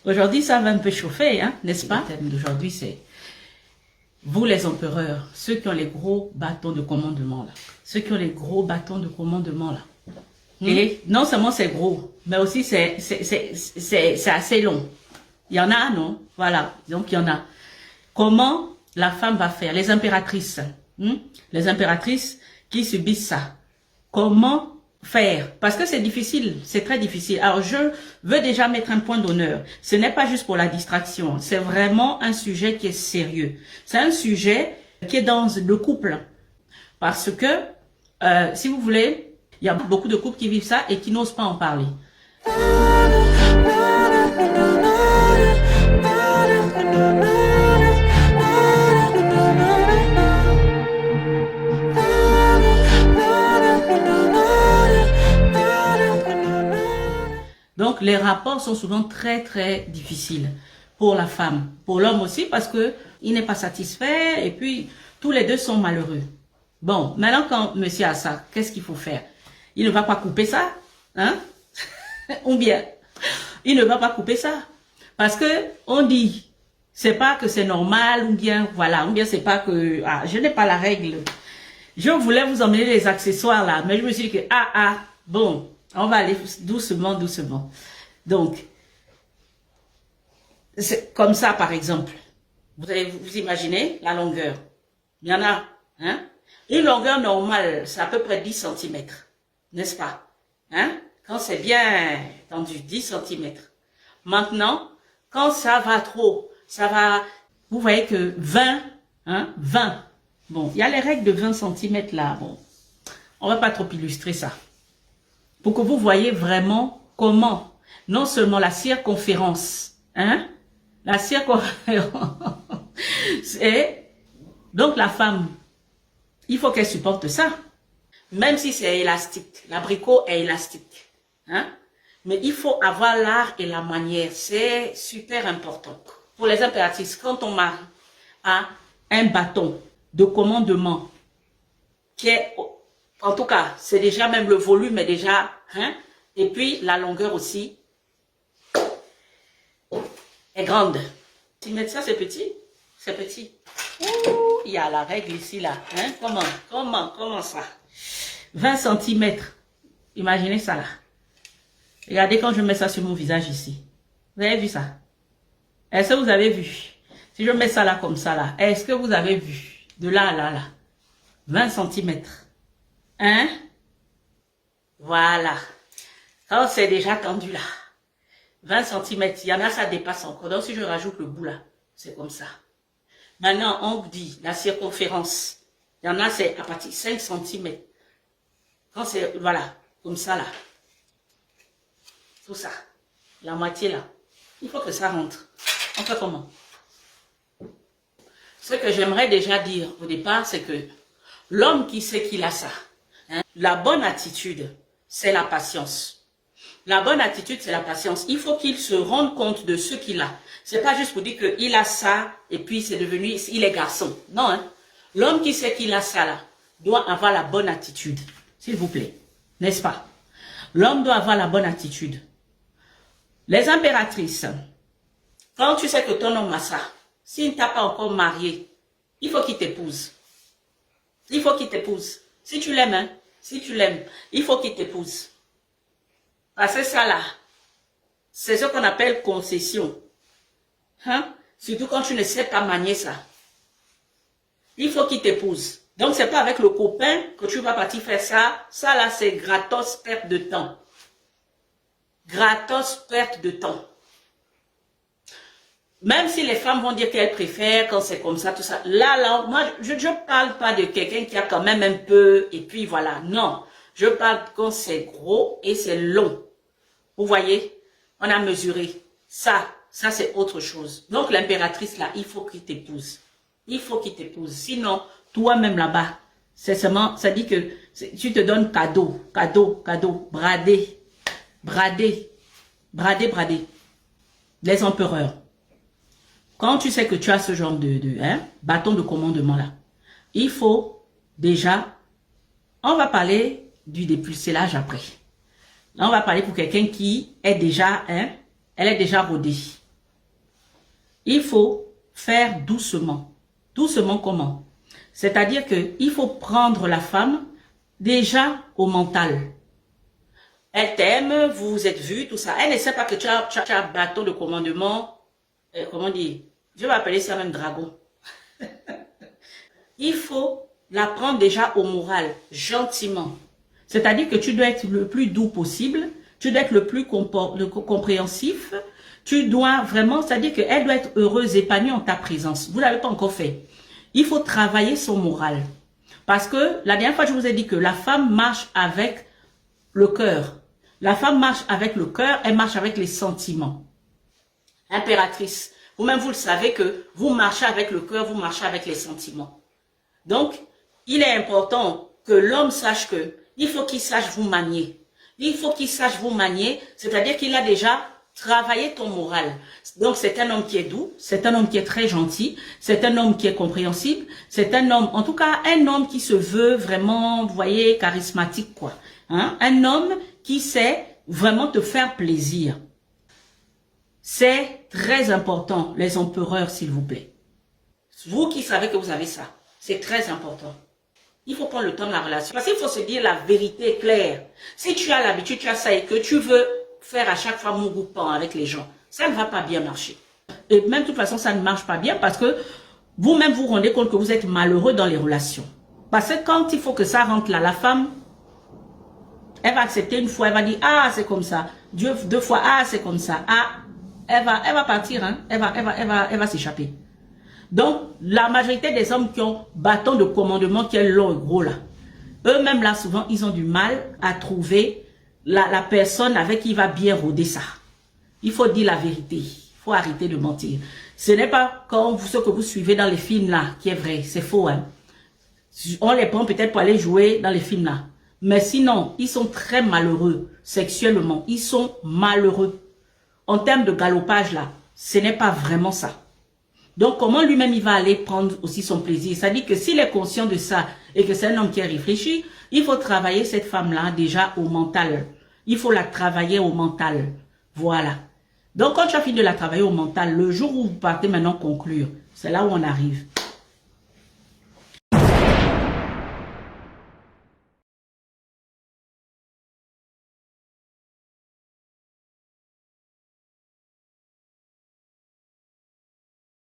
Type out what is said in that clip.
Aujourd'hui, ça va un peu chauffer, hein, n'est-ce pas? Le thème d'aujourd'hui, c'est vous les empereurs, ceux qui ont les gros bâtons de commandement là. Ceux qui ont les gros bâtons de commandement là. Et non seulement c'est gros, mais aussi c'est assez long. Il y en a, non? Voilà, donc il y en a. Comment la femme va faire? Les impératrices, les impératrices qui subissent ça. Comment faire? Parce que c'est difficile, c'est très difficile. Alors je veux déjà mettre un point d'honneur. Ce n'est pas juste pour la distraction, c'est vraiment un sujet qui est sérieux. C'est un sujet qui est dans le couple. Parce que, si vous voulez, il y a beaucoup de couples qui vivent ça et qui n'osent pas en parler. Donc, les rapports sont souvent très, très difficiles pour la femme. Pour l'homme aussi, parce que il n'est pas satisfait et puis tous les deux sont malheureux. Bon, maintenant quand monsieur a ça, qu'est-ce qu'il faut faire? Il ne va pas couper ça, hein? Ou bien, il ne va pas couper ça. Parce que on dit, c'est pas que c'est normal, ou bien, voilà, ou bien c'est pas que, je n'ai pas la règle. Je voulais vous emmener les accessoires là, mais je me suis dit que, bon, on va aller doucement, doucement. Donc, c'est comme ça par exemple. Vous allez vous imaginer la longueur. Il y en a, hein? Une longueur normale, c'est à peu près 10 cm, n'est-ce pas? Hein? Quand c'est bien tendu, 10 cm. Maintenant, quand ça va trop, ça va, vous voyez que 20, hein, 20. Bon, il y a les règles de 20 cm là, bon. On va pas trop illustrer ça. Pour que vous voyez vraiment comment, non seulement la circonférence, hein, la circonférence, c'est, donc la femme, il faut qu'elle supporte ça. Même si c'est élastique, l'abricot est élastique, hein, mais il faut avoir l'art et la manière, c'est super important. Pour les impératrices, quand on mari a un bâton de commandement, qui est, en tout cas, c'est déjà même le volume est déjà, hein, et puis la longueur aussi est grande. Si mettre ça, c'est petit, c'est petit. Ouh, il y a la règle ici, là, hein, comment ça? 20 cm, imaginez ça là. Regardez quand je mets ça sur mon visage ici. Vous avez vu ça? Est-ce que vous avez vu? Si je mets ça là comme ça là, est-ce que vous avez vu? De là à là là. 20 cm. Hein? Voilà. Quand c'est déjà tendu là. 20 cm. Il y en a, ça dépasse encore. Donc si je rajoute le bout là, c'est comme ça. Maintenant, on vous dit la circonférence. Il y en a, c'est à partir de 5 cm. Quand c'est, voilà, comme ça là. Tout ça. La moitié là. Il faut que ça rentre. On fait comment? Ce que j'aimerais déjà dire au départ, c'est que l'homme qui sait qu'il a ça, hein, la bonne attitude, c'est la patience. La bonne attitude, c'est la patience. Il faut qu'il se rende compte de ce qu'il a. C'est pas juste pour dire qu'il a ça et puis c'est devenu, il est garçon. Non, hein. L'homme qui sait qu'il a ça là, doit avoir la bonne attitude. S'il vous plaît. N'est-ce pas? L'homme doit avoir la bonne attitude. Les impératrices, quand tu sais que ton homme a ça, s'il ne t'a pas encore marié, il faut qu'il t'épouse. Il faut qu'il t'épouse. Si tu l'aimes, hein, si tu l'aimes, il faut qu'il t'épouse. Parce que ça là, c'est ce qu'on appelle concession. Hein? Surtout quand tu ne sais pas manier ça. Il faut qu'il t'épouse. Donc c'est pas avec le copain que tu vas partir faire ça. Ça là, c'est gratos perte de temps. Gratos perte de temps. Même si les femmes vont dire qu'elles préfèrent quand c'est comme ça, tout ça. Là, moi, je ne parle pas de quelqu'un qui a quand même un peu, et puis voilà. Non. Je parle quand c'est gros et c'est long. Vous voyez? On a mesuré. Ça c'est autre chose. Donc l'impératrice là, il faut qu'il t'épouse. Il faut qu'il t'épouse. Sinon, toi-même là-bas, c'est seulement, ça dit que tu te donnes cadeau, bradé. Les empereurs. Quand tu sais que tu as ce genre de bâton de commandement là, il faut déjà, on va parler du dépucelage après. Là, on va parler pour quelqu'un qui est déjà, elle est déjà rodée. il faut faire doucement. Doucement comment? C'est-à-dire qu'il faut prendre la femme déjà au mental. Elle t'aime, vous vous êtes vus, tout ça. Elle ne sait pas que tu as un bâton de commandement. Comment dire? Je vais appeler ça même dragon. Il faut la prendre déjà au moral, gentiment. C'est-à-dire que tu dois être le plus doux possible, tu dois être le plus compréhensif, tu dois vraiment, c'est-à-dire qu'elle doit être heureuse, épanouie en ta présence. Vous ne l'avez pas encore fait. Il faut travailler son moral. Parce que la dernière fois, je vous ai dit que la femme marche avec le cœur. La femme marche avec le cœur, elle marche avec les sentiments. Impératrice, vous-même vous le savez que vous marchez avec le cœur, vous marchez avec les sentiments. Donc, il est important que l'homme sache que il faut qu'il sache vous manier. Il faut qu'il sache vous manier, c'est-à-dire qu'il a déjà travaillé ton moral. Donc, c'est un homme qui est doux, c'est un homme qui est très gentil, c'est un homme qui est compréhensible, c'est un homme, en tout cas, un homme qui se veut vraiment, vous voyez, charismatique, quoi. Hein? Un homme qui sait vraiment te faire plaisir. C'est très important, les empereurs, s'il vous plaît. Vous qui savez que vous avez ça, c'est très important. Il faut prendre le temps de la relation. Parce qu'il faut se dire la vérité claire. Si tu as l'habitude, tu as ça et que tu veux faire à chaque fois mon groupement avec les gens, ça ne va pas bien marcher. Et même de toute façon, ça ne marche pas bien parce que vous-même vous rendez compte que vous êtes malheureux dans les relations. Parce que quand il faut que ça rentre là, la femme, elle va accepter une fois, elle va dire, ah, c'est comme ça. Deux fois, ah, c'est comme ça. Ah, elle va partir, hein. Elle va s'échapper. Donc, la majorité des hommes qui ont bâton de commandement qui est long et gros là, eux-mêmes là, souvent, ils ont du mal à trouver la personne avec qui il va bien rôder ça. Il faut dire la vérité. Il faut arrêter de mentir. Ce n'est pas comme ce que vous suivez dans les films là, qui est vrai. C'est faux, hein. On les prend peut-être pour aller jouer dans les films là. Mais sinon, ils sont très malheureux sexuellement. Ils sont malheureux. En termes de galopage là, ce n'est pas vraiment ça. Donc, comment lui-même il va aller prendre aussi son plaisir? C'est-à-dire que s'il est conscient de ça et que c'est un homme qui est réfléchi, il faut travailler cette femme-là déjà au mental. Il faut la travailler au mental. Voilà. Donc, quand tu as fini de la travailler au mental, le jour où vous partez maintenant conclure, c'est là où on arrive.